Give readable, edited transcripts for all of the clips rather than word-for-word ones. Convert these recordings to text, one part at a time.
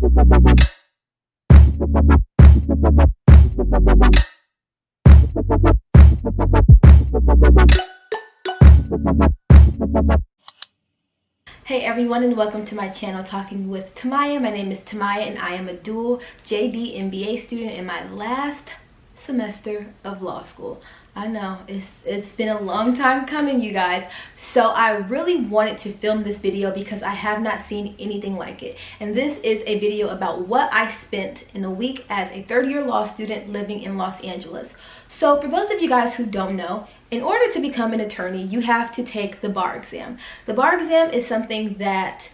Hey everyone, and welcome to my channel Talking with Tamaya. My name is Tamaya and I am a dual JD MBA student in my last semester of law school. I know it's been a long time coming, you guys. So I really wanted to film this video because I have not seen anything like it. And this is a video about what I spent in a week as a third-year law student living in Los Angeles. So for those of you guys who don't know, in order to become an attorney, you have to take the bar exam. The bar exam is something that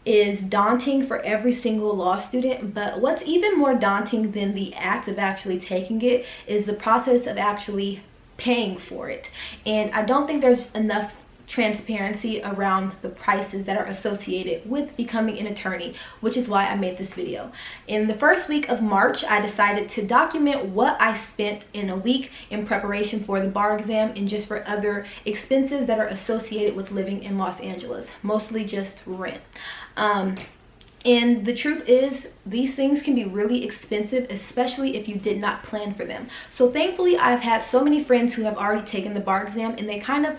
is daunting for every single law student, but what's even more daunting than the act of actually taking it is the process of actually paying for it. And I don't think there's enough transparency around the prices that are associated with becoming an attorney, which is why I made this video. In the first week of March, I decided to document what I spent in a week in preparation for the bar exam and just for other expenses that are associated with living in Los Angeles, mostly just rent. And the truth is, these things can be really expensive, especially if you did not plan for them. So thankfully, I've had so many friends who have already taken the bar exam, and they kind of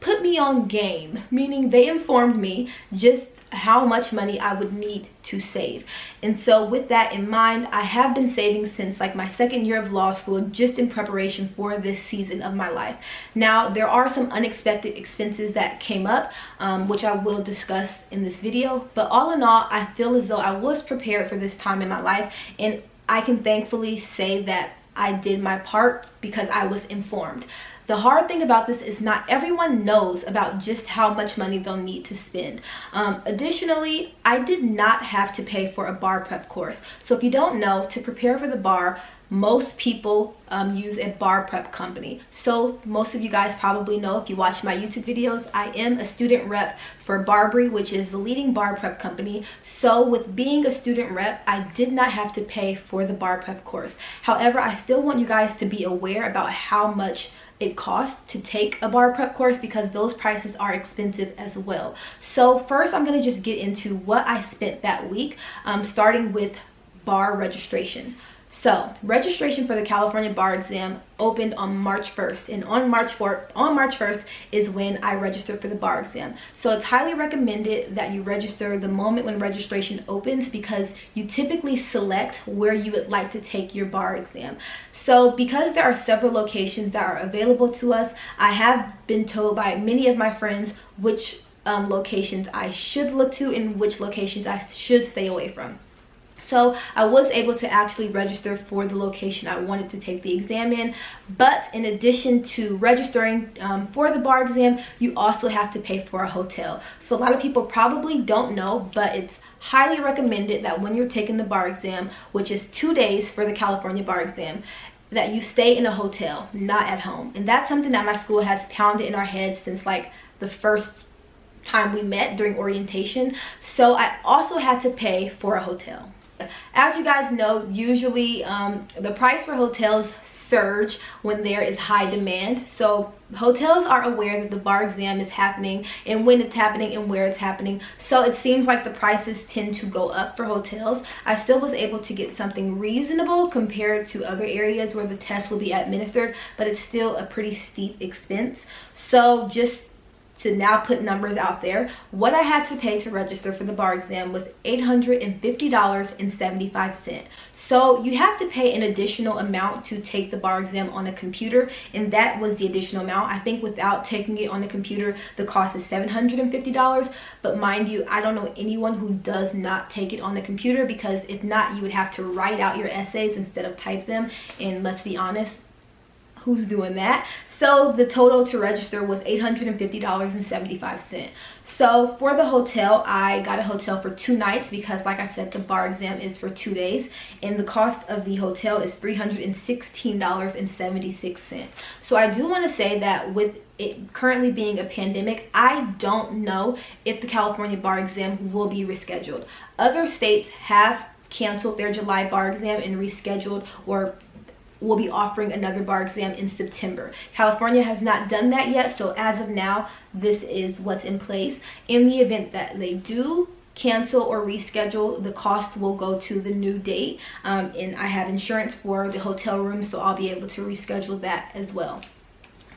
put me on game, meaning they informed me just how much money I would need to save. And so with that in mind, I have been saving since like my second year of law school, just in preparation for this season of my life. Now, there are some unexpected expenses that came up, which I will discuss in this video. But all in all, I feel as though I was prepared for this time in my life, and I can thankfully say that I did my part because I was informed. The hard thing about this is not everyone knows about just how much money they'll need to spend. Additionally, I did not have to pay for a bar prep course. So if you don't know, to prepare for the bar, most people use a bar prep company. So most of you guys probably know, if you watch my YouTube videos, I am a student rep for Barbary, which is the leading bar prep company. So with being a student rep, I did not have to pay for the bar prep course. However, I still want you guys to be aware about how much it costs to take a bar prep course, because those prices are expensive as well. So first, I'm going to just get into what I spent that week, starting with bar registration. So registration for the California bar exam opened on March 1st, and on March 1st is when I registered for the bar exam. So it's highly recommended that you register the moment when registration opens, because you typically select where you would like to take your bar exam. So because there are several locations that are available to us, I have been told by many of my friends which locations I should look to and which locations I should stay away from. So I was able to actually register for the location I wanted to take the exam in. But in addition to registering for the bar exam, you also have to pay for a hotel. So a lot of people probably don't know, but it's highly recommended that when you're taking the bar exam, which is 2 days for the California bar exam, that you stay in a hotel, not at home. And that's something that my school has pounded in our heads since like the first time we met during orientation. So I also had to pay for a hotel. As you guys know, usually the price for hotels surge when there is high demand. So hotels are aware that the bar exam is happening and when it's happening and where it's happening. So it seems like the prices tend to go up for hotels. I still was able to get something reasonable compared to other areas where the test will be administered, but it's still a pretty steep expense. So just to now put numbers out there, what I had to pay to register for the bar exam was $850.75. So you have to pay an additional amount to take the bar exam on a computer, and that was the additional amount. I think without taking it on a computer, the cost is $750. But mind you, I don't know anyone who does not take it on the computer, because if not, you would have to write out your essays instead of type them. And let's be honest, who's doing that? So the total to register was $850.75. So for the hotel, I got a hotel for 2 nights because, like I said, the bar exam is for 2 days, and the cost of the hotel is $316.76. So I do want to say that with it currently being a pandemic, I don't know if the California bar exam will be rescheduled. Other states have canceled their July bar exam and rescheduled, or will be offering another bar exam in September. California has not done that yet, so as of now, this is what's in place. In the event that they do cancel or reschedule, the cost will go to the new date. And I have insurance for the hotel room, so I'll be able to reschedule that as well.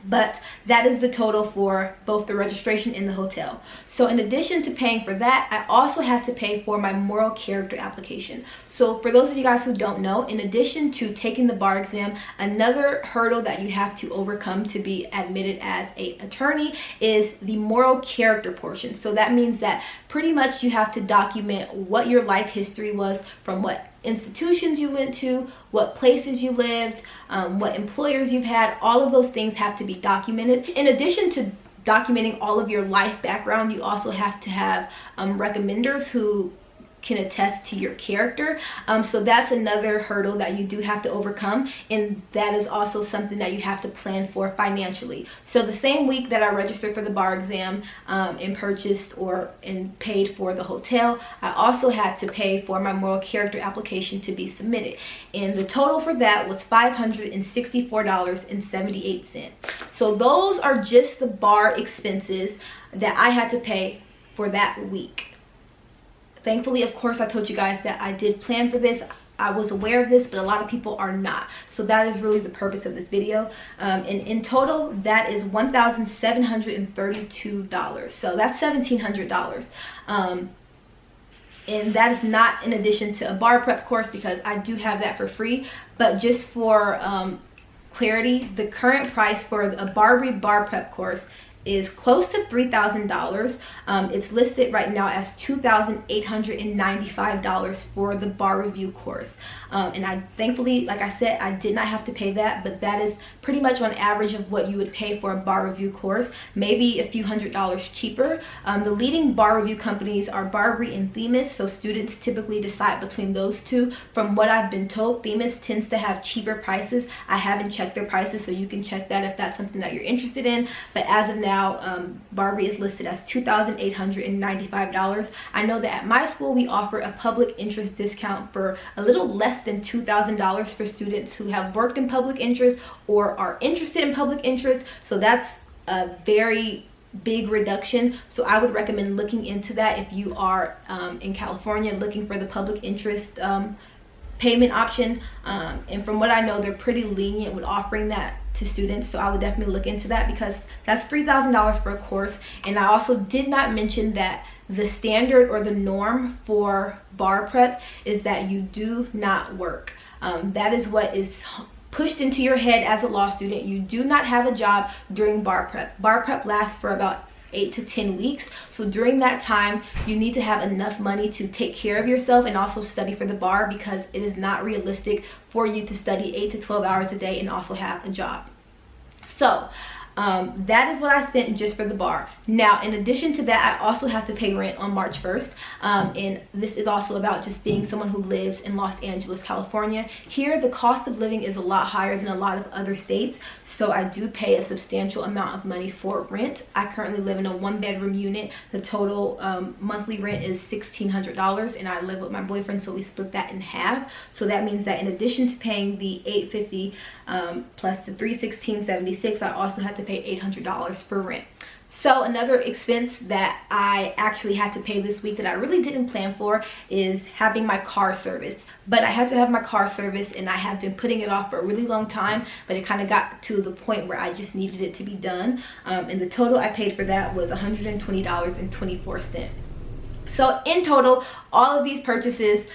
But that is the total for both the registration and the hotel. So in addition to paying for that, I also had to pay for my moral character application. So for those of you guys who don't know, in addition to taking the bar exam, another hurdle that you have to overcome to be admitted as an attorney is the moral character portion. So that means that pretty much you have to document what your life history was, from what institutions you went to, what places you lived, what employers you've had. All of those things have to be documented. In addition to documenting all of your life background, you also have to have recommenders who can attest to your character. So that's another hurdle that you do have to overcome, and that is also something that you have to plan for financially. So the same week that I registered for the bar exam and purchased and paid for the hotel, I also had to pay for my moral character application to be submitted, and the total for that was $564.78. So those are just the bar expenses that I had to pay for that week. Thankfully, of course, I told you guys that I did plan for this. I was aware of this, but a lot of people are not. So that is really the purpose of this video. And in total, that is $1,732. So that's $1,700. And that is not in addition to a bar prep course, because I do have that for free. But just for clarity, the current price for a Barbary bar prep course is close to $3,000. It's listed right now as $2,895 for the bar review course. And I thankfully, like I said, I did not have to pay that, but that is pretty much on average of what you would pay for a bar review course, maybe a few $100s cheaper. The leading bar review companies are Barbary and Themis, so students typically decide between those two. From what I've been told, Themis tends to have cheaper prices. I haven't checked their prices, so you can check that if that's something that you're interested in. But as of now, Barbary is listed as $2,895. I know that at my school we offer a public interest discount for a little less than $2,000 for students who have worked in public interest or are interested in public interest. So that's a very big reduction. So I would recommend looking into that if you are in California looking for the public interest payment option. And from what I know, they're pretty lenient with offering that to students, so I would definitely look into that, because that's $3,000 for a course. And I also did not mention that the standard or the norm for bar prep is that you do not work. That is what is pushed into your head as a law student. You do not have a job during bar prep. Bar prep lasts for about 8 to 10 weeks. So during that time, you need to have enough money to take care of yourself and also study for the bar, because it is not realistic for you to study 8 to 12 hours a day and also have a job. So that is what I spent just for the bar. Now, in addition to that, I also have to pay rent on March 1st. And this is also about just being someone who lives in Los Angeles, California. Here, the cost of living is a lot higher than a lot of other states. So I do pay a substantial amount of money for rent. I currently live in a 1-bedroom unit. The total monthly rent is $1,600, and I live with my boyfriend, so we split that in half. So that means that in addition to paying the $850 plus the $316.76, I also had to pay $800 for rent. So another expense that I actually had to pay this week that I really didn't plan for is having my car serviced. But I had to have my car serviced, and I have been putting it off for a really long time, but it kind of got to the point where I just needed it to be done. And the total I paid for that was $120.24. So in total, all of these purchases,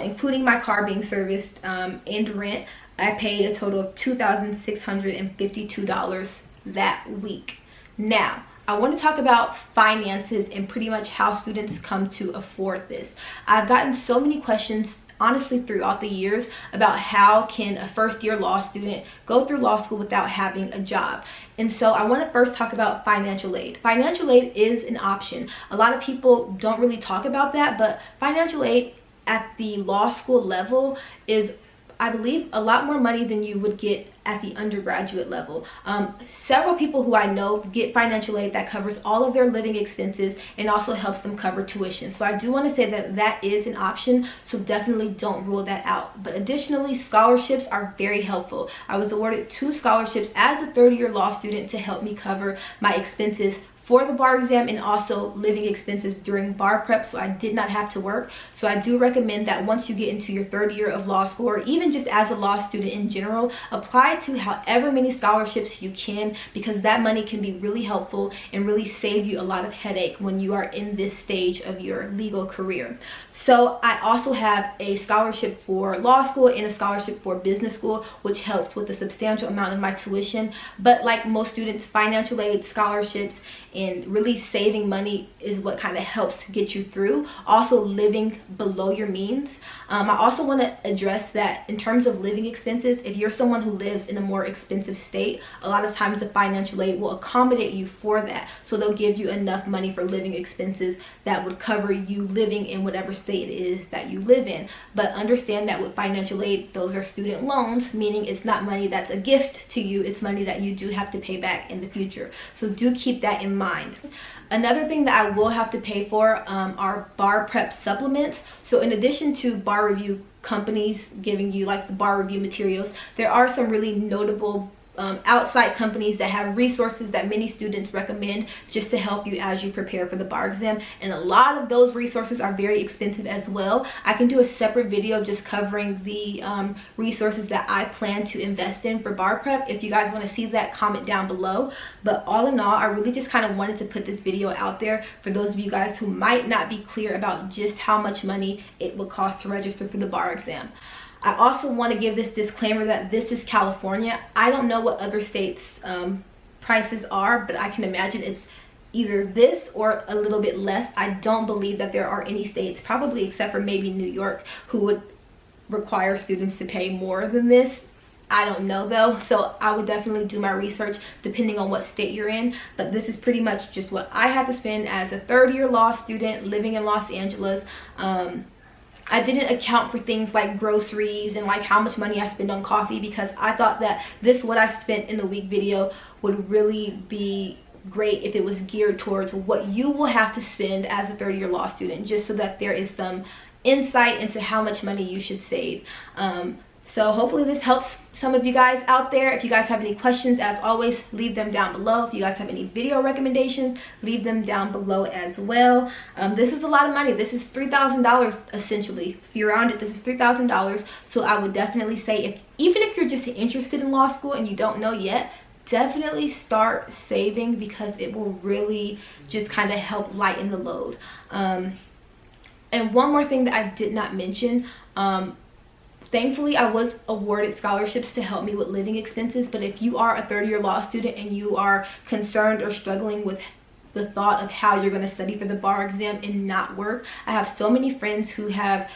including my car being serviced and rent, I paid a total of $2,652 that week. Now, I want to talk about finances and pretty much how students come to afford this. I've gotten so many questions, honestly, throughout the years about how can a first-year law student go through law school without having a job. And so I want to first talk about financial aid. Financial aid is an option. A lot of people don't really talk about that, but financial aid at the law school level is, I believe, a lot more money than you would get at the undergraduate level. Several people who I know get financial aid that covers all of their living expenses and also helps them cover tuition. So I do want to say that that is an option, so definitely don't rule that out. But additionally, scholarships are very helpful. I was awarded 2 scholarships as a third-year law student to help me cover my expenses for the bar exam and also living expenses during bar prep, so I did not have to work. So I do recommend that once you get into your third year of law school, or even just as a law student in general, apply to however many scholarships you can, because that money can be really helpful and really save you a lot of headache when you are in this stage of your legal career. So I also have a scholarship for law school and a scholarship for business school, which helps with a substantial amount of my tuition. But like most students, financial aid, scholarships, and really saving money is what kind of helps get you through. Also living below your means. I also want to address that in terms of living expenses, if you're someone who lives in a more expensive state, a lot of times the financial aid will accommodate you for that. So they'll give you enough money for living expenses that would cover you living in whatever state it is that you live in. But understand that with financial aid, those are student loans, meaning it's not money that's a gift to you, it's money that you do have to pay back in the future. So do keep that in mind. Another thing that I will have to pay for are bar prep supplements. So in addition to bar review companies giving you like the bar review materials, there are some really notable outside companies that have resources that many students recommend just to help you as you prepare for the bar exam, and a lot of those resources are very expensive as well. I can do a separate video just covering the resources that I plan to invest in for bar prep. If you guys want to see that, comment down below. But all in all, I really just kind of wanted to put this video out there for those of you guys who might not be clear about just how much money it will cost to register for the bar exam. I also want to give this disclaimer that this is California. I don't know what other states' prices are, but I can imagine it's either this or a little bit less. I don't believe that there are any states, probably except for maybe New York, who would require students to pay more than this. I don't know though, so I would definitely do my research depending on what state you're in. But this is pretty much just what I had to spend as a third-year law student living in Los Angeles. I didn't account for things like groceries and like how much money I spend on coffee, because I thought that this what I spent in the week video would really be great if it was geared towards what you will have to spend as a third-year law student, just so that there is some insight into how much money you should save. So hopefully this helps some of you guys out there. If you guys have any questions, as always, leave them down below. If you guys have any video recommendations, leave them down below as well. This is a lot of money. This is $3,000 essentially. If you round it, this is $3,000. So I would definitely say, even if you're just interested in law school and you don't know yet, definitely start saving, because it will really just kind of help lighten the load. And one more thing that I did not mention, thankfully, I was awarded scholarships to help me with living expenses. But if you are a third-year law student and you are concerned or struggling with the thought of how you're going to study for the bar exam and not work, I have so many friends who have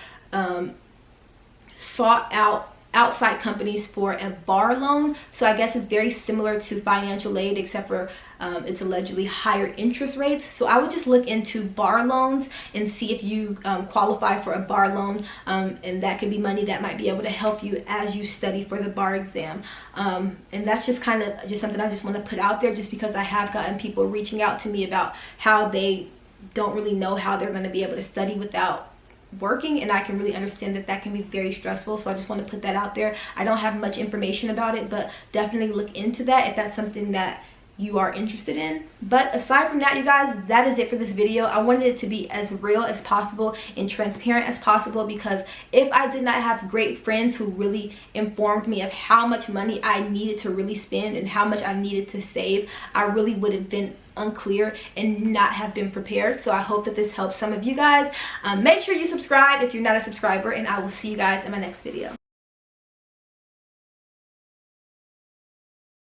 sought out outside companies for a bar loan. So I guess it's very similar to financial aid, except for it's allegedly higher interest rates. So I would just look into bar loans and see if you qualify for a bar loan, and that could be money that might be able to help you as you study for the bar exam. And that's just kind of just something I just want to put out there, just because I have gotten people reaching out to me about how they don't really know how they're going to be able to study without working, and I can really understand that that can be very stressful. So I just want to put that out there. I don't have much information about it, but definitely look into that if that's something that you are interested in. But aside from that, you guys, that is it for this video. I wanted it to be as real as possible and transparent as possible, because if I did not have great friends who really informed me of how much money I needed to really spend and how much I needed to save, I really would have been unclear and not have been prepared. So I hope that this helps some of you guys. Make sure you subscribe if you're not a subscriber, and I will see you guys in my next video.